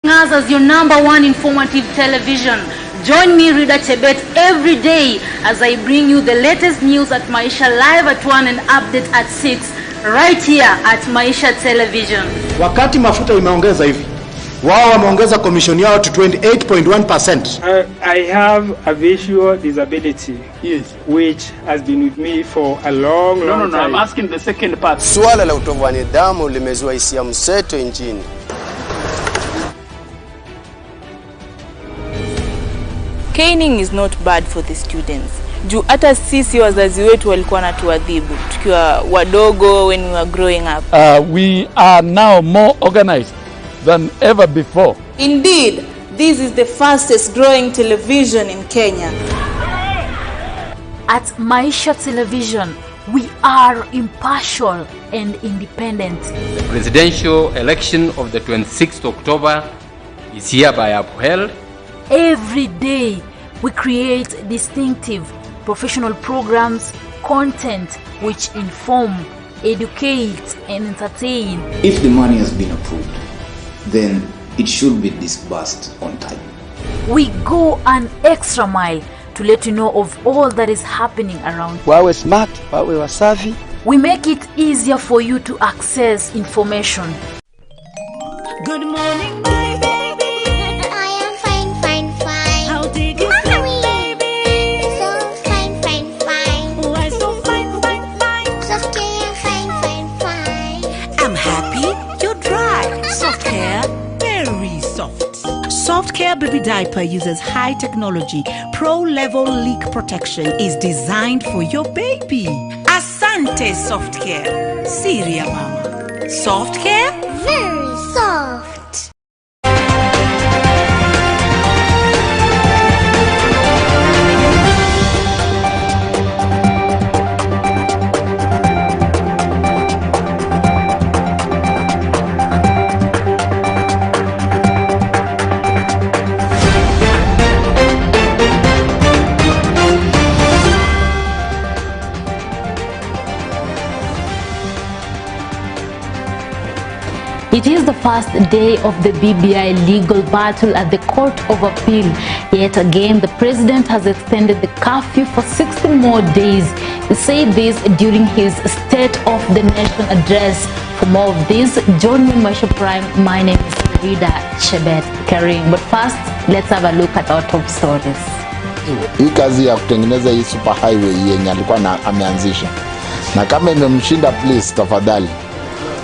Us as your #1 informative television. Join me, Rida Chebet, every day as I bring you the latest news at Maisha Live at 1 and update at 6, right here at Maisha Television. Wakati mafuta imeongeza hivi, wao wameongeza commission yao to 28.1%. I have a visual disability, yes, which has been with me for a long time. No, I'm asking the second part. Swala la utovu wa nidhamu limezua hisia mseto nchini. Caning is not bad for the students. Juu hata sisi wazazi wetu walikuwa natuadhibu tukiwa wadogo when we were growing up. We are now more organized than ever before. Indeed, this is the fastest growing television in Kenya. At Maisha Television, we are impartial and independent. The presidential election of the 26th October is hereby upheld. Every day, we create distinctive professional programs, content which inform, educate, and entertain. If the money has been approved, then it should be disbursed on time. We go an extra mile to let you know of all that is happening around. Wawe smart, wawe wasafi. We make it easier for you to access information. Good morning, my baby. I am fine, fine, fine. How did you feel, baby? So fine, fine, fine. Why so fine, fine, fine? Soft hair, fine, fine, fine. I'm happy you're dry. Soft hair, very soft. Soft Care Baby Diaper uses high technology, pro-level leak protection, is designed for your baby. Asante Soft Care. Syria Mama. Soft Care? Very soft. It is the first day of the BBI legal battle at the Court of Appeal. Yet again, the president has extended the curfew for 60 more days. He said this during his State of the Nation address. For more of this, join me in Maisha Prime. My name is Rida Chebet Karim. But first, let's have a look at our top stories. Hii kazi ya kutengeneza hii super highway yenye alikuwa ameanzisha. Na kama imemshinda, please tafadhali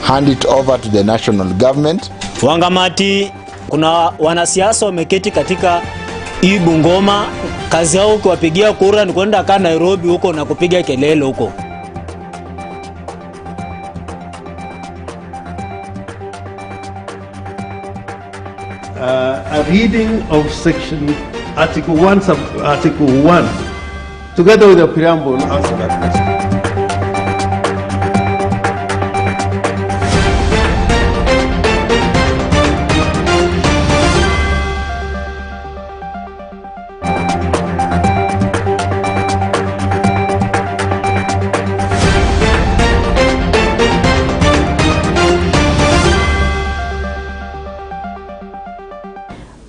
hand it over to the national government. Wangamati, kuna wanasiasa wameketi katika hii Bungoma, kazi yao kuwapigia kura ni kwenda kaa Nairobi huko na kupiga kelele huko. A reading of section article 1 together with the preamble answer that question.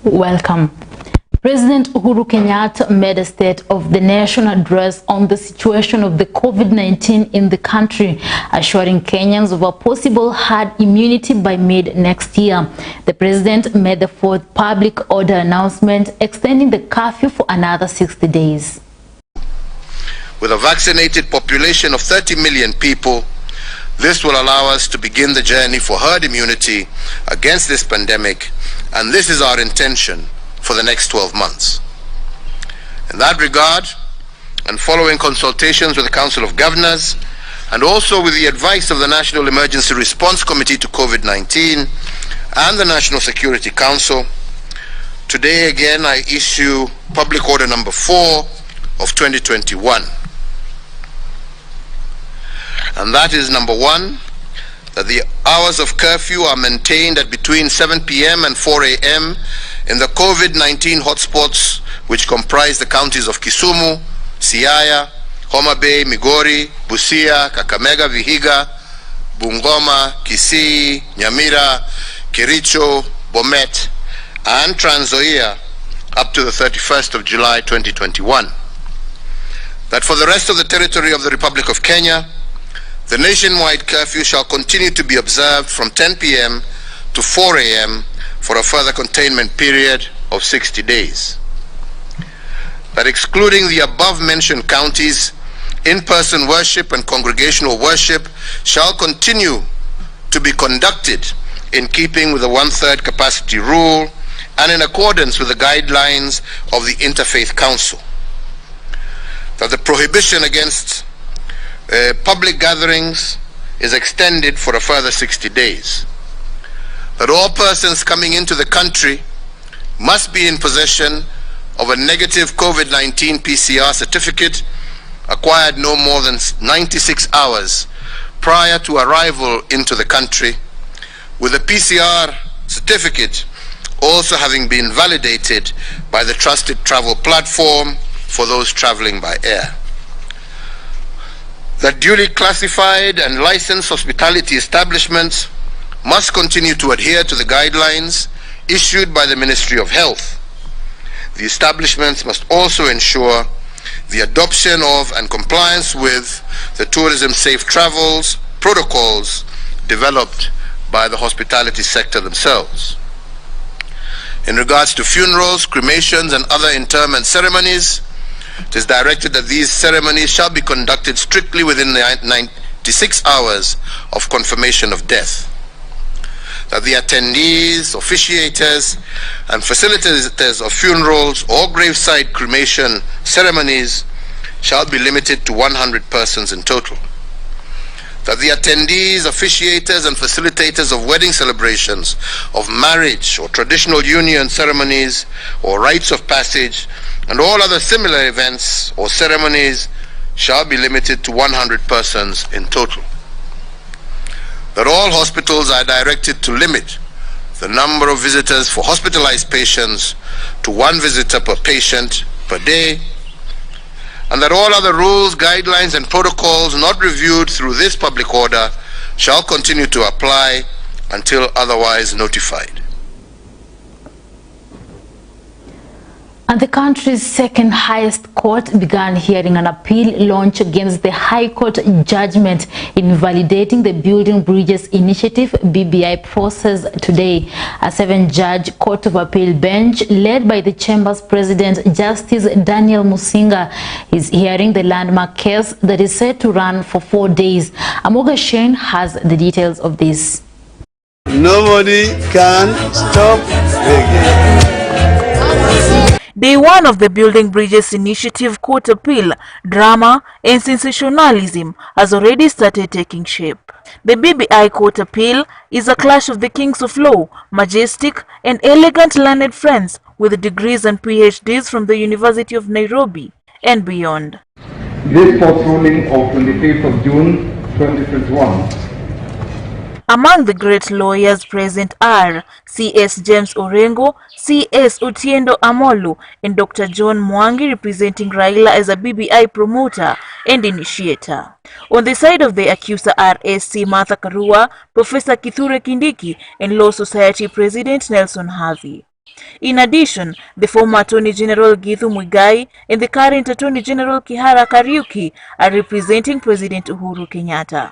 Welcome. President Uhuru Kenyatta made a State of the Nation address on the situation of the COVID-19 in the country, assuring Kenyans of a possible herd immunity by mid-next year. The president made the fourth public order announcement, extending the curfew for another 60 days. With a vaccinated population of 30 million people, this will allow us to begin the journey for herd immunity against this pandemic, and this is our intention for the next 12 months. In that regard, and following consultations with the Council of Governors, and also with the advice of the National Emergency Response Committee to COVID-19 and the National Security Council, today again I issue Public Order number 4 of 2021. And that is number 1, that the hours of curfew are maintained at between 7 p.m. and 4 a.m. in the COVID-19 hotspots, which comprise the counties of Kisumu, Siaya, Homa Bay, Migori, Busia, Kakamega, Vihiga, Bungoma, Kisii, Nyamira, Kericho, Bomet, and Trans Nzoia up to the 31st of July 2021. That for the rest of the territory of the Republic of Kenya, the nationwide curfew shall continue to be observed from 10 p.m. to 4 a.m. for a further containment period of 60 days. That excluding the above-mentioned counties, in-person worship and congregational worship shall continue to be conducted in keeping with the one-third capacity rule and in accordance with the guidelines of the Interfaith Council. That the prohibition against public gatherings is extended for a further 60 days. That all persons coming into the country must be in possession of a negative COVID-19 PCR certificate acquired no more than 96 hours prior to arrival into the country, with a PCR certificate also having been validated by the trusted travel platform for those traveling by air. That duly classified and licensed hospitality establishments must continue to adhere to the guidelines issued by the Ministry of Health. The establishments must also ensure the adoption of and compliance with the tourism safe travels protocols developed by the hospitality sector themselves. In regards to funerals, cremations, and other interment ceremonies, it is directed that these ceremonies shall be conducted strictly within the 96 hours of confirmation of death. That the attendees, officiators, and facilitators of funerals or graveside cremation ceremonies shall be limited to 100 persons in total. That the attendees, officiators, and facilitators of wedding celebrations, of marriage or traditional union ceremonies or rites of passage, and all other similar events or ceremonies shall be limited to 100 persons in total. That all hospitals are directed to limit the number of visitors for hospitalized patients to 1 visitor per patient per day, and that all other rules, guidelines, and protocols not reviewed through this public order shall continue to apply until otherwise notified. And the country's second highest court began hearing an appeal launched against the High Court judgment invalidating the Building Bridges Initiative BBI process today. A 7-judge Court of Appeal bench led by the Chamber's President Justice Daniel Musinga is hearing the landmark case that is set to run for 4 days. Amoga Shane has the details of this. Nobody can stop begging. Day 1 of the Building Bridges Initiative Court Appeal, drama and sensationalism has already started taking shape. The BBI Court Appeal is a clash of the kings of law, majestic and elegant learned friends with degrees and PhDs from the University of Nairobi and beyond. This court ruling of 25th of June 2021. Among the great lawyers present are C.S. James Orengo, C.S. Otiendo Amolu, and Dr. John Mwangi, representing Raila as a BBI promoter and initiator. On the side of the accuser are S.C. Martha Karua, Professor Kithure Kindiki, and Law Society President Nelson Havi. In addition, the former Attorney General Githu Muigai and the current Attorney General Kihara Kariuki are representing President Uhuru Kenyatta.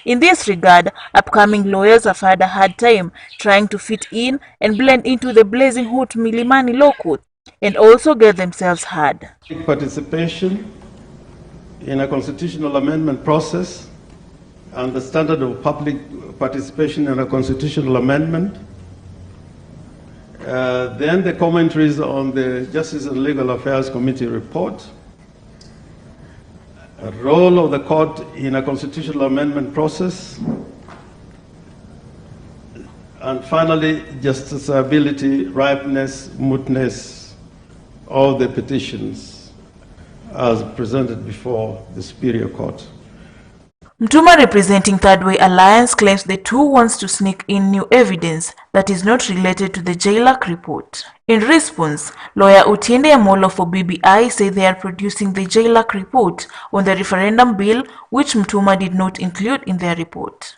In this regard, upcoming lawyers have had a hard time trying to fit in and blend into the blazing hot Milimani law court and also get themselves heard. Participation in a constitutional amendment process and the standard of public participation in a constitutional amendment. Then the commentaries on the Justice and Legal Affairs Committee report. A role of the court in a constitutional amendment process, and finally, justiciability, ripeness, mootness of the petitions as presented before the Superior Court. Mtuma, representing Third Way Alliance, claims the two wants to sneak in new evidence that is not related to the JLAC report. In response, lawyer Otiende Amolo for BBI say they are producing the JLAC report on the referendum bill, which Mtuma did not include in their report.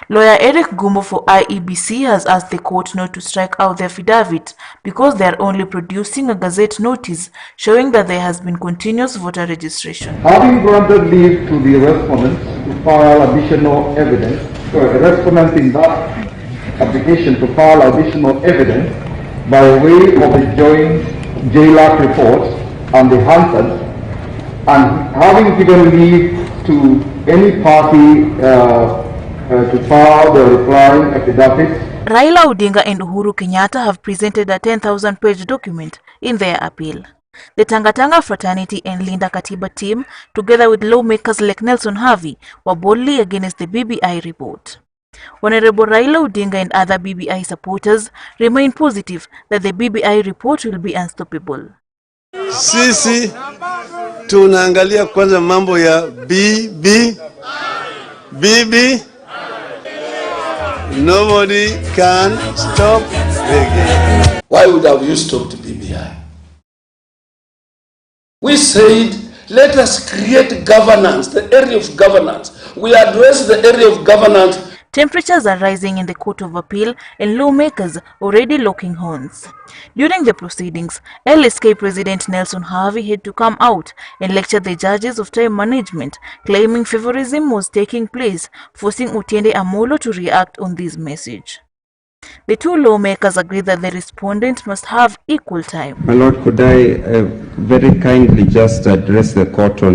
Lawyer Eric Gumbo for IEBC has asked the court not to strike out the affidavit because they are only producing a gazette notice showing that there has been continuous voter registration. Having granted leave to the respondents to file additional evidence, respondents in that application to file additional evidence by way of the joint JLAC reports and the Hansard, and having given leave to any party to file the replying affidavits. Raila Odinga and Uhuru Kenyatta have presented a 10,000-page document in their appeal. The Tangatanga Fraternity and Linda Katiba team, together with lawmakers like Nelson Havi, were boldly against the BBI report. Honorable Raila Odinga and other BBI supporters remain positive that the BBI report will be unstoppable. Sisi tunaangalia kwanza mambo ya BB. Nobody can stop reggae. Why would have you stopped BBI? We said, let us create governance, the area of governance. We address the area of governance. Temperatures are rising in the Court of Appeal and lawmakers already locking horns. During the proceedings, LSK President Nelson Havi had to come out and lecture the judges of time management, claiming favorism was taking place, forcing Otiende Amolo to react on this message. The two lawmakers agreed that the respondent must have equal time. My Lord, could I very kindly just address the court on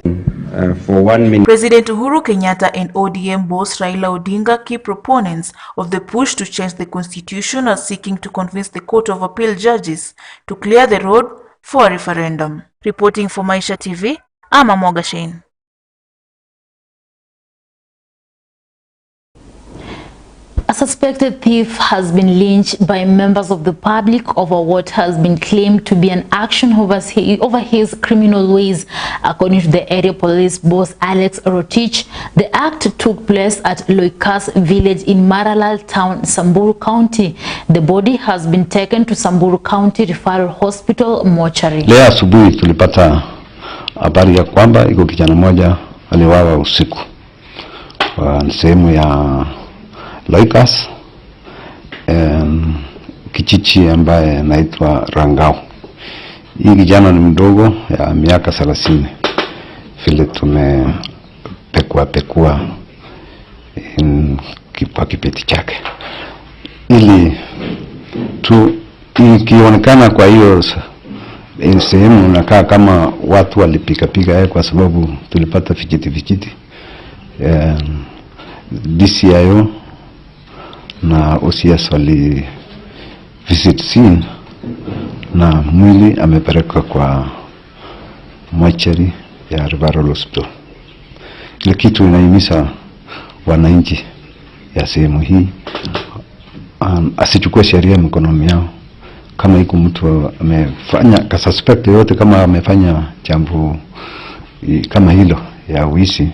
for 1 minute. President Uhuru Kenyatta and ODM boss Raila Odinga, key proponents of the push to change the constitution, are seeking to convince the Court of Appeal judges to clear the road for a referendum. Reporting for Maisha TV, I'm Amoga Shane. A suspected thief has been lynched by members of the public over what has been claimed to be an action over his criminal ways. According to the area police boss Alex Rotich, the act took place at Loikas village in Maralal town, Samburu County. The body has been taken to Samburu County Referral Hospital mortuary. Leo asubuhi tulipata habari ya kwamba iko kijana mmoja aliwawa usiku kwa sehemu ya Loikas, kichichi ambaye anaitwa Rangau. Hii kijana ni mdogo ya miaka 30. Vile tumepekua kwa kipeti chake. Ili tu ikionekana kwa hiyo sehemu unakaa kama watu walipika kwa sababu tulipata vijiti. DCIO na OCS wali visit scene na mwili amepelekwa kwa mortuary ya Referral Hospital. Ile kitu inahimiza wananchi ya sehemu hii asichukue sheria mkononi yao. Kama iko mtu amefanya ka suspect yote, kama amefanya jambo kama hilo ya wizi,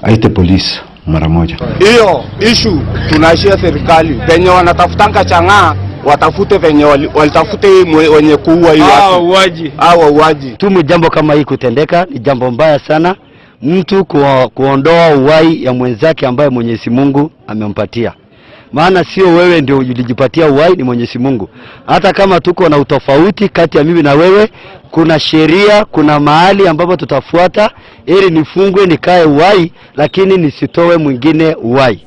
aite polisi mara moja. Hiyo issue tunashia serikali venye wanatafutanga chang'aa, watafute venye walitafute wenye kuua hiyo wauaji. Tumu jambo kama hii kutendeka ni jambo mbaya sana. Mtu kuondoa uhai ya mwenzake ambaye Mwenyezi Mungu amempatia. Maana sio wewe ndio ulijipatia uhai, ni Mwenyezi Mungu. Hata kama tuko na utofauti kati ya mimi na wewe, kuna sheria, kuna mahali ambapo tutafuata ili nifungwe nikae uhai, lakini nisitoe mwingine uhai.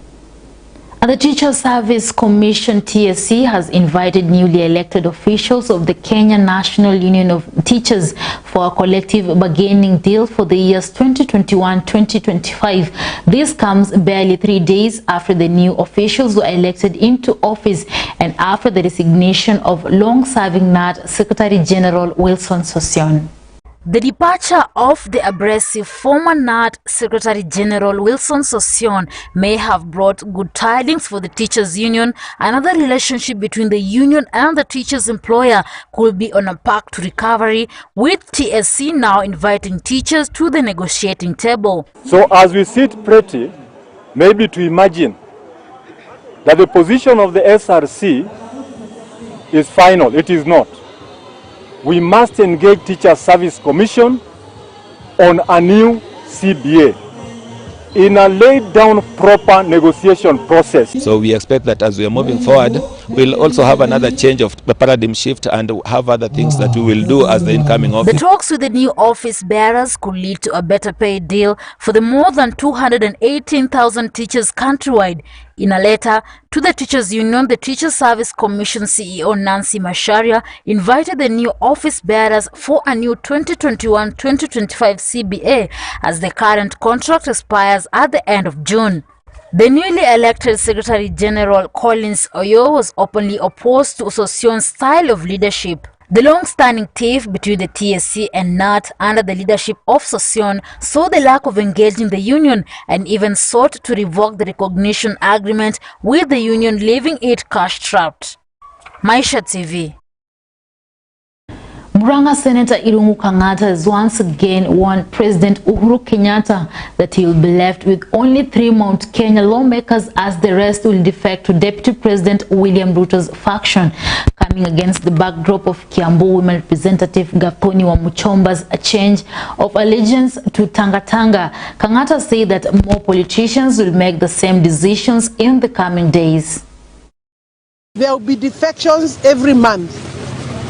The Teacher Service Commission TSC has invited newly elected officials of the Kenya National Union of Teachers for a collective bargaining deal for the years 2021-2025. This comes barely 3 days after the new officials were elected into office and after the resignation of long-serving NAT Secretary General Wilson Sossion. The departure of the abrasive former NAT Secretary General Wilson Sossion may have brought good tidings for the teachers' union. Another relationship between the union and the teachers' employer could be on a path to recovery, with TSC now inviting teachers to the negotiating table. So as we sit pretty, maybe to imagine that the position of the SRC is final. It is not. We must engage Teacher Service Commission on a new CBA in a laid down proper negotiation process. So we expect that as we are moving forward, we'll also have another change of the paradigm shift and have other things that we will do as the incoming office. The talks with the new office bearers could lead to a better pay deal for the more than 218,000 teachers countrywide. In a letter to the Teachers Union, the Teachers Service Commission CEO Nancy Macharia invited the new office bearers for a new 2021-2025 CBA as the current contract expires at the end of June. The newly elected Secretary General Collins Oyo was openly opposed to Sosion's style of leadership. The long-standing tiff between the TSC and NAT under the leadership of Sosion saw the lack of engaging the union and even sought to revoke the recognition agreement, with the union leaving it cash-strapped. Maisha Tv. Murang'a Senator Irungu Kang'ata has once again warned President Uhuru Kenyatta that he will be left with only 3 Mount Kenya lawmakers, as the rest will defect to Deputy President William Ruto's faction. Coming against the backdrop of Kiambu Women Representative Gathoni Wamuchomba's change of allegiance to Tanga, Kang'ata said that more politicians will make the same decisions in the coming days. There will be defections every month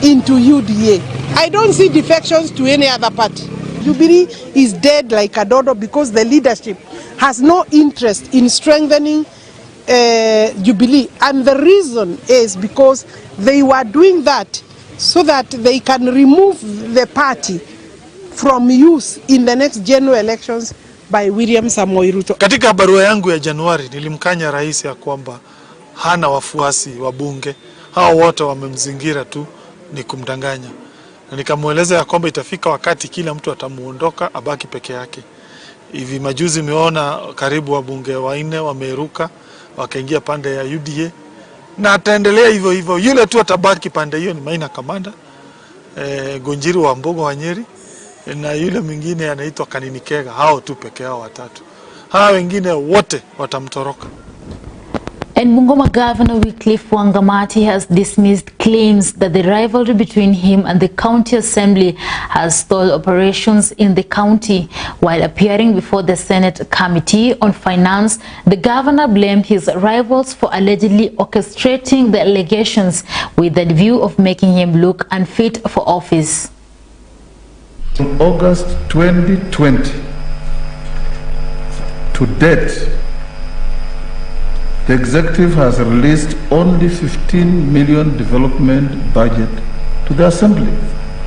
into UDA. I don't see defections to any other party. Jubilee is dead like a dodo because the leadership has no interest in strengthening Jubilee, and the reason is because they were doing that so that they can remove the party from use in the next general elections by William Samoei Ruto. Katika barua yangu ya Januari nilimkanya rais ya kwamba hana wafuasi wa bunge, hao wote wamemzingira tu ni kumdanganya, na nikamueleza ya kwamba itafika wakati kila mtu atamuondoka abaki peke yake. Hivi majuzi meona karibu wabunge 4 wameruka wakaingia pande ya UDA, na ataendelea hivyo hivyo. Yule tu atabaki pande hiyo ni Maina Kamanda, Gonjiri wa Mbogo wa Nyeri, na yule mwingine anaitwa Kaninikega. Hao tu peke yao watatu, hao wengine wote watamtoroka. And Bungoma Governor Wycliffe Wangamati has dismissed claims that the rivalry between him and the county assembly has stalled operations in the county. While appearing before the Senate Committee on Finance, the governor blamed his rivals for allegedly orchestrating the allegations with the view of making him look unfit for office. From August 2020 to date, the executive has released only 15 million development budget to the assembly.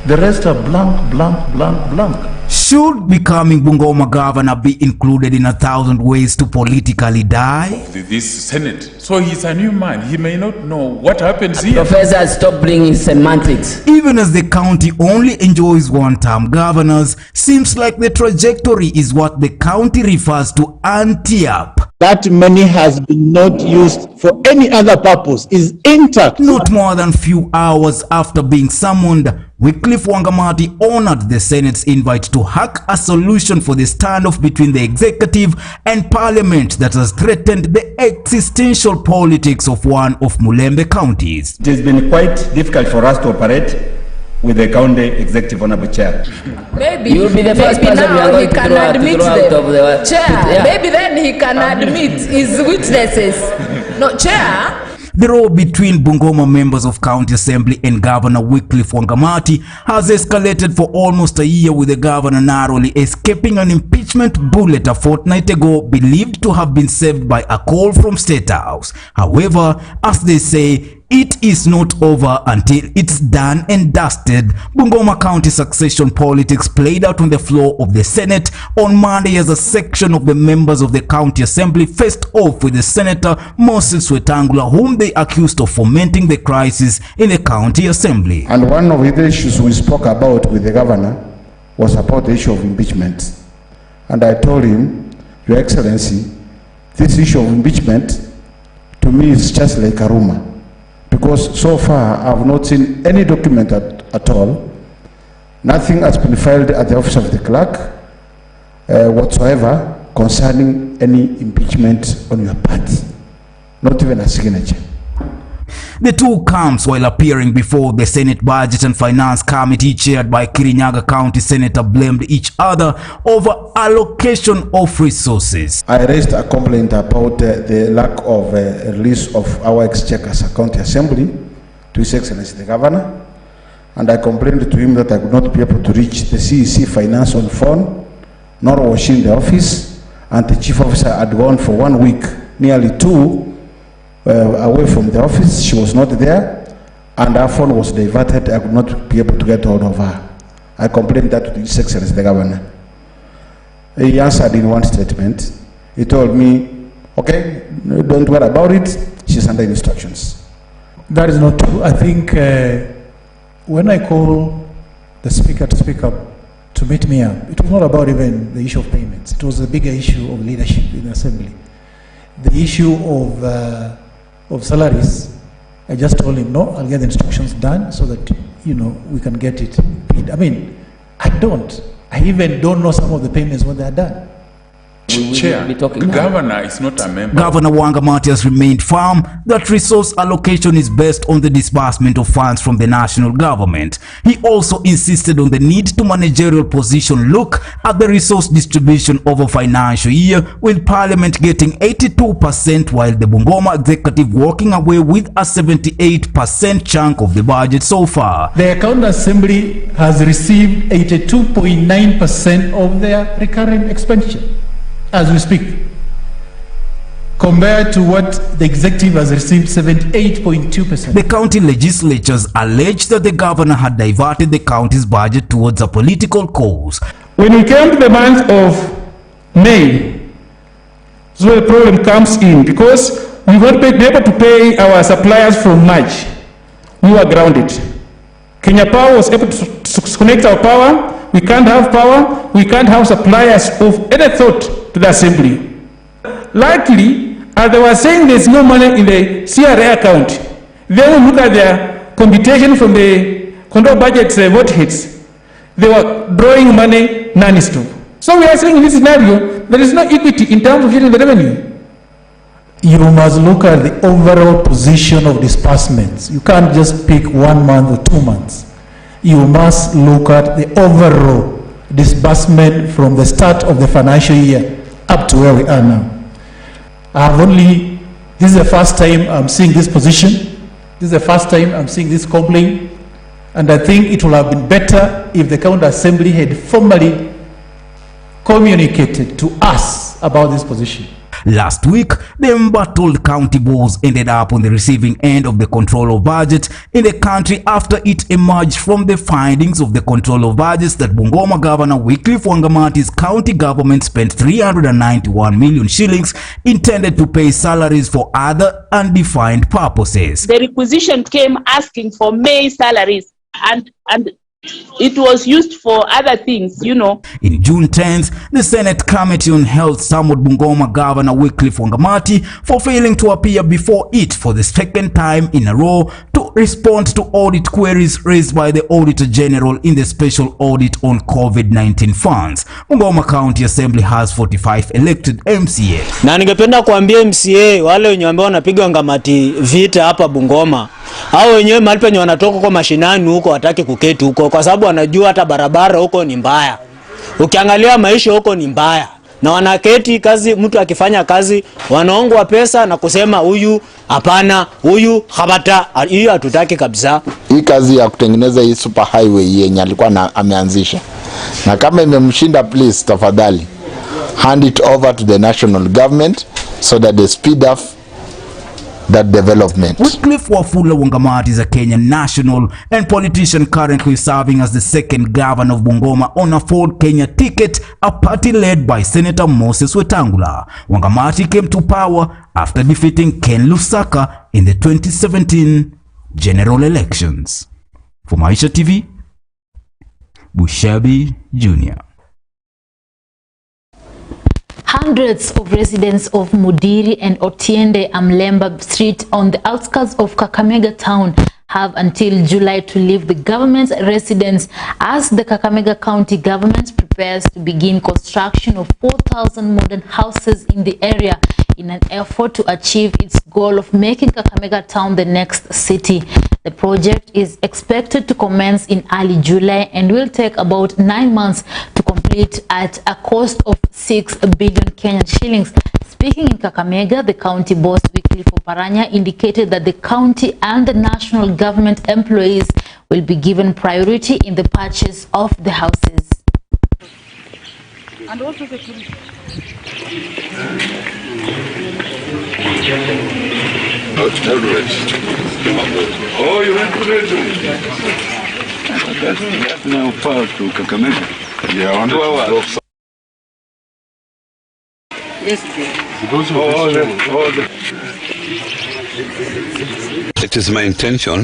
The rest are blank, blank, blank, blank. Should becoming Bungoma governor be included in 1,000 ways to politically die? This Senate. So he's a new man. He may not know what happens here. Professor, stop bringing semantics. Even as the county only enjoys one-term governors, seems like the trajectory is what the county refers to anti-up. That money has been not used for any other purpose, is intact. Not more than few hours after being summoned, Wycliffe Wangamati honored the Senate's invite to hack a solution for the standoff between the executive and parliament that has threatened the existential politics of one of Mulembe counties. It has been quite difficult for us to operate with the county executive honorable chair. Maybe you'll be the first person now he can admit the chair. Yeah. Maybe then he can admit his witnesses. No, chair. The row between Bungoma members of county assembly and Governor Wycliffe Wangamati has escalated for almost a year, with the governor narrowly escaping an impeachment bullet a fortnight ago, believed to have been saved by a call from State House. However, as they say, it is not over until it's done and dusted. Bungoma County succession politics played out on the floor of the Senate on Monday as a section of the members of the county assembly faced off with the Senator Moses Wetangula, whom they accused of fomenting the crisis in the county assembly. And one of the issues we spoke about with the governor was about the issue of impeachment. And I told him, Your Excellency, this issue of impeachment to me is just like a rumor. Because so far I have not seen any document at all. Nothing has been filed at the office of the clerk whatsoever concerning any impeachment on your part. Not even a signature. The two camps, while appearing before the Senate Budget and Finance Committee chaired by Kirinyaga County Senator, blamed each other over allocation of resources. I raised a complaint about the lack of release of our exchequer as a county assembly to His Excellency the Governor, and I complained to him that I could not be able to reach the CEC finance on phone, nor was she in the office, and the chief officer had gone for 1 week, nearly 2, away from the office. She was not there, and her phone was diverted. I could not be able to get hold of her. I complained that to His Excellency the Governor. He answered in one statement. He told me, okay, don't worry about it, she's under instructions. That is not true. I think when I call the speaker to speak up, to meet me up, it was not about even the issue of payments. It was a bigger issue of leadership in the assembly. The issue of salaries, I just told him, no, I'll get the instructions done so that, you know, we can get it paid. I mean, I even don't know some of the payments when they are done. Chair, the governor is not a member. Governor Wangamati has remained firm that resource allocation is based on the disbursement of funds from the national government. He also insisted on the need to managerial position look at the resource distribution over financial year, with Parliament getting 82% while the Bungoma executive walking away with a 78% chunk of the budget so far. The County Assembly has received 82.9% of their recurrent expenditure as we speak, compared to what the executive has received, 78.2%. The county legislatures alleged that the governor had diverted the county's budget towards a political cause. When we came to the month of May, that's where the problem comes in, because we won't be able to pay our suppliers from March. We were grounded. Kenya Power was able to connect our power. We can't have power. We can't have suppliers of any thought to the assembly. Likely, as they were saying there's no money in the CRA account, then we look at their computation from the control budget vote hits. They were drawing money non-stop. So we are saying in this scenario, there is no equity in terms of getting the revenue. You must look at the overall position of disbursements. You can't just pick 1 month or 2 months. You must look at the overall disbursement from the start of the financial year up to where we are now. This is the first time I'm seeing this position. This is the first time I'm seeing this complaint. And I think it would have been better if the County Assembly had formally communicated to us about this position. Last week, the embattled county boards ended up on the receiving end of the control of budget in the country after it emerged from the findings of the control of budgets that Bungoma Governor Wycliffe Wangamati's county government spent 391 million shillings intended to pay salaries for other undefined purposes. The requisition came asking for May salaries and it was used for other things, you know. In June 10th, the Senate Committee on Health summoned Bungoma Governor Wycliffe Wangamati for failing to appear before it for the second time in a row to respond to audit queries raised by the Auditor General in the special audit on COVID-19 funds. Bungoma County Assembly has 45 elected MCA. Na ningependa kuambia MCA wale wenye ambao wanapiga Wangamati vita hapa Bungoma, hao wenyewe mahali penye wanatoka kwa mashinani huko wataki kuketi huko, kwa sababu wanajua hata barabara huko ni mbaya. Ukiangalia maisha huko ni mbaya. Na wanaketi kazi, mtu akifanya kazi wanaongwa pesa na kusema huyu hapana, huyu habata, hiyo hatutaki kabisa. Hii kazi ya kutengeneza hii super highway yenye alikuwa ameanzisha, na kama imemshinda, please tafadhali hand it over to the national government so that they speed up that development. Wycliffe Wafula Wangamati is a Kenyan national and politician currently serving as the second governor of Bungoma on a Ford Kenya ticket, a party led by Senator Moses Wetangula. Wangamati came to power after defeating Ken Lusaka in the 2017 general elections. For Maisha TV, Bushabi Jr. Hundreds of residents of Mudiri and Otiende Amlemba Street on the outskirts of Kakamega town have until July to leave the government's residence as the Kakamega County government prepares to begin construction of 4,000 modern houses in the area in an effort to achieve its goal goal of making Kakamega town the next city. The project is expected to commence in early July and will take about 9 months to complete at a cost of 6 billion Kenyan shillings. Speaking in Kakamega, the county boss Weekly for Paranya indicated that the county and the national government employees will be given priority in the purchase of the houses. And also security. Oh, you went to Redmond. That's now far to Kakamega. Yeah, 2 hours. Yes, It is my intention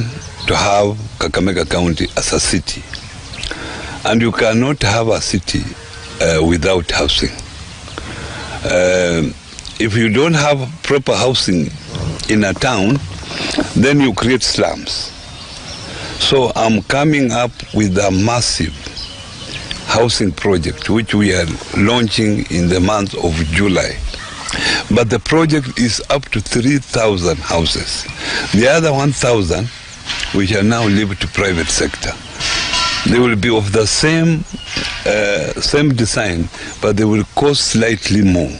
to have Kakamega County as a city. And you cannot have a city without housing. If you don't have proper housing in a town, then you create slums. So I'm coming up with a massive housing project which we are launching in the month of July. But the project is up to 3,000 houses. The other 1,000 we shall now leave to private sector. They will be of the same design, but they will cost slightly more.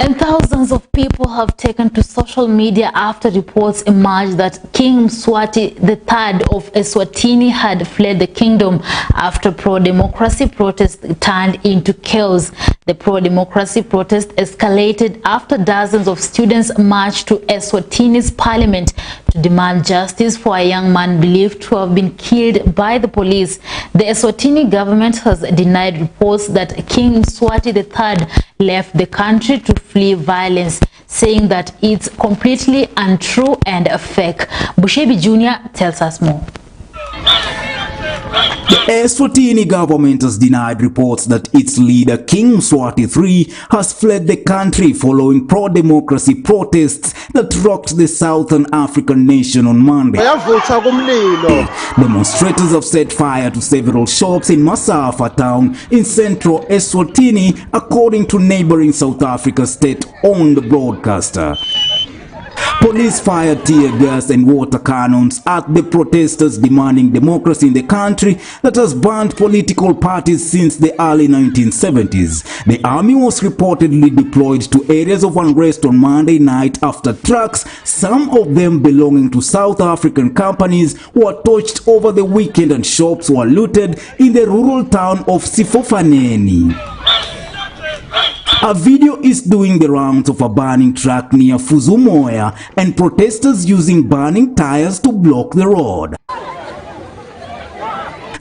And thousands of people have taken to social media after reports emerged that King Mswati III of Eswatini had fled the kingdom after pro-democracy protests turned into chaos. The pro-democracy protest escalated after dozens of students marched to Eswatini's parliament to demand justice for a young man believed to have been killed by the police. The Eswatini government has denied reports that King Mswati III left the country to flee violence, saying that it's completely untrue and fake. Bushebi Jr. tells us more. The Eswatini government has denied reports that its leader King Mswati III has fled the country following pro-democracy protests that rocked the southern African nation on Monday. Demonstrators have set fire to several shops in Masafa town in central Eswatini, according to neighboring South Africa state-owned broadcaster. Police fired tear gas and water cannons at the protesters demanding democracy in the country that has banned political parties since the early 1970s. The army was reportedly deployed to areas of unrest on Monday night after trucks, some of them belonging to South African companies, were torched over the weekend and shops were looted in the rural town of Sifofaneni. A video is doing the rounds of a burning truck near Fuzumoya and protesters using burning tires to block the road.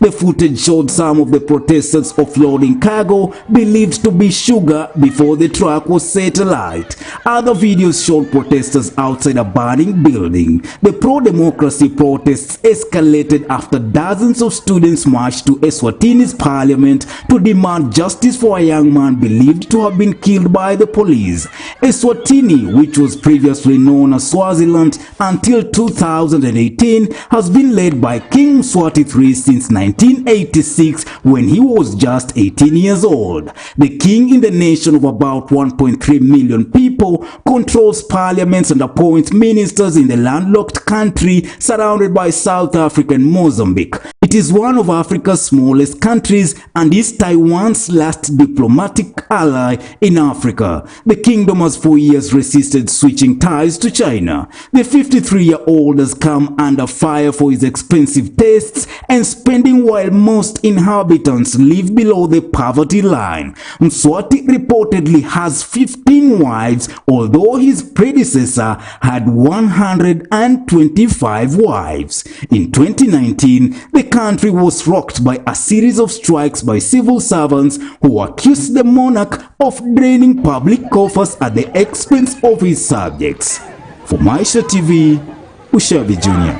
The footage showed some of the protesters offloading cargo believed to be sugar before the truck was set alight. Other videos showed protesters outside a burning building. The pro-democracy protests escalated after dozens of students marched to Eswatini's parliament to demand justice for a young man believed to have been killed by the police. Eswatini, which was previously known as Swaziland until 2018, has been led by King Mswati III since 1986 when he was just 18 years old. The king in the nation of about 1.3 million people controls parliaments and appoints ministers in the landlocked country surrounded by South Africa and Mozambique. It is one of Africa's smallest countries and is Taiwan's last diplomatic ally in Africa. The kingdom has for years resisted switching ties to China. The 53-year-old has come under fire for his expensive tastes and spending while most inhabitants live below the poverty line. Mswati reportedly has 15 wives, although his predecessor had 125 wives. In 2019, the country was rocked by a series of strikes by civil servants who accused the monarch of draining public coffers at the expense of his subjects. For Maisha TV, Bushebi Jr.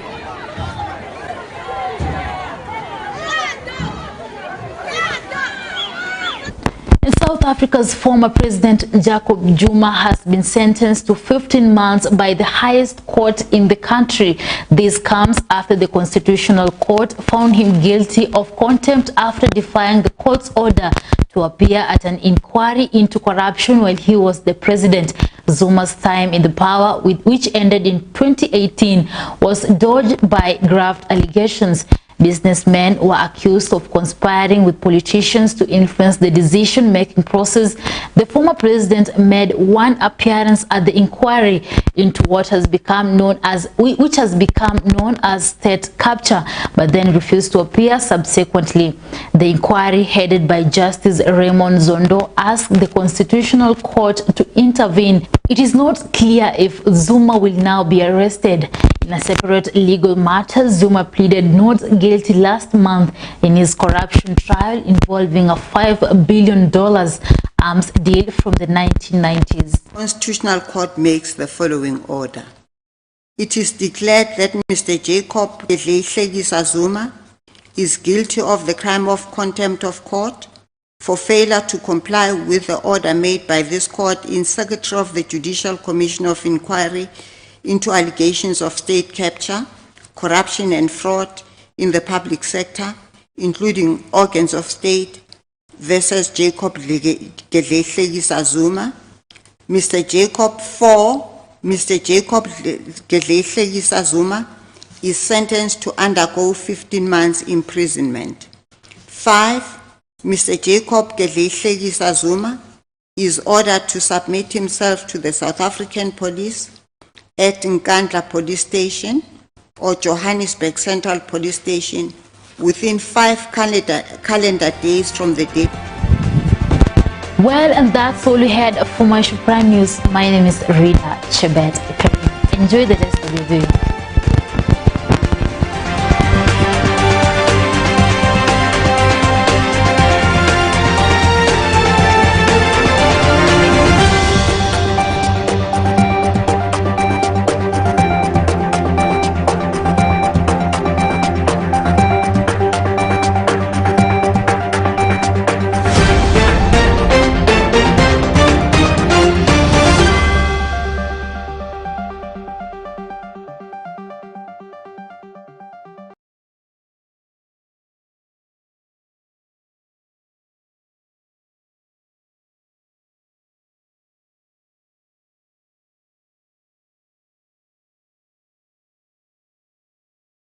South Africa's former president Jacob Zuma has been sentenced to 15 months by the highest court in the country. This comes after the Constitutional Court found him guilty of contempt after defying the court's order to appear at an inquiry into corruption while he was the president. Zuma's time in the power, which ended in 2018, was dogged by graft allegations. Businessmen were accused of conspiring with politicians to influence the decision-making process. The former president made one appearance at the inquiry into what has become known as state capture, but then refused to appear subsequently. The inquiry, headed by Justice Raymond Zondo, asked the Constitutional Court to intervene. It is not clear if Zuma will now be arrested. In a separate legal matter, Zuma pleaded not guilty last month in his corruption trial involving a $5 billion arms deal from the 1990s. The Constitutional Court makes the following order. It is declared that Mr. Jacob Gedleyihlekisa Zuma is guilty of the crime of contempt of court for failure to comply with the order made by this court in Secretary of the Judicial Commission of Inquiry into allegations of state capture, corruption and fraud in the public sector, including organs of state, versus Jacob Gedleyihlekisa Zuma. Mr. Jacob Gedleyihlekisa Zuma is sentenced to undergo 15 months imprisonment. 5. Mr. Jacob Gedleyihlekisa Zuma is ordered to submit himself to the South African Police at Nkandla Police Station or Johannesburg Central Police Station within 5 calendar days from the date. Well, and that's all we had for Maisha Prime News. My name is Rita Chebet. Enjoy the rest of your day.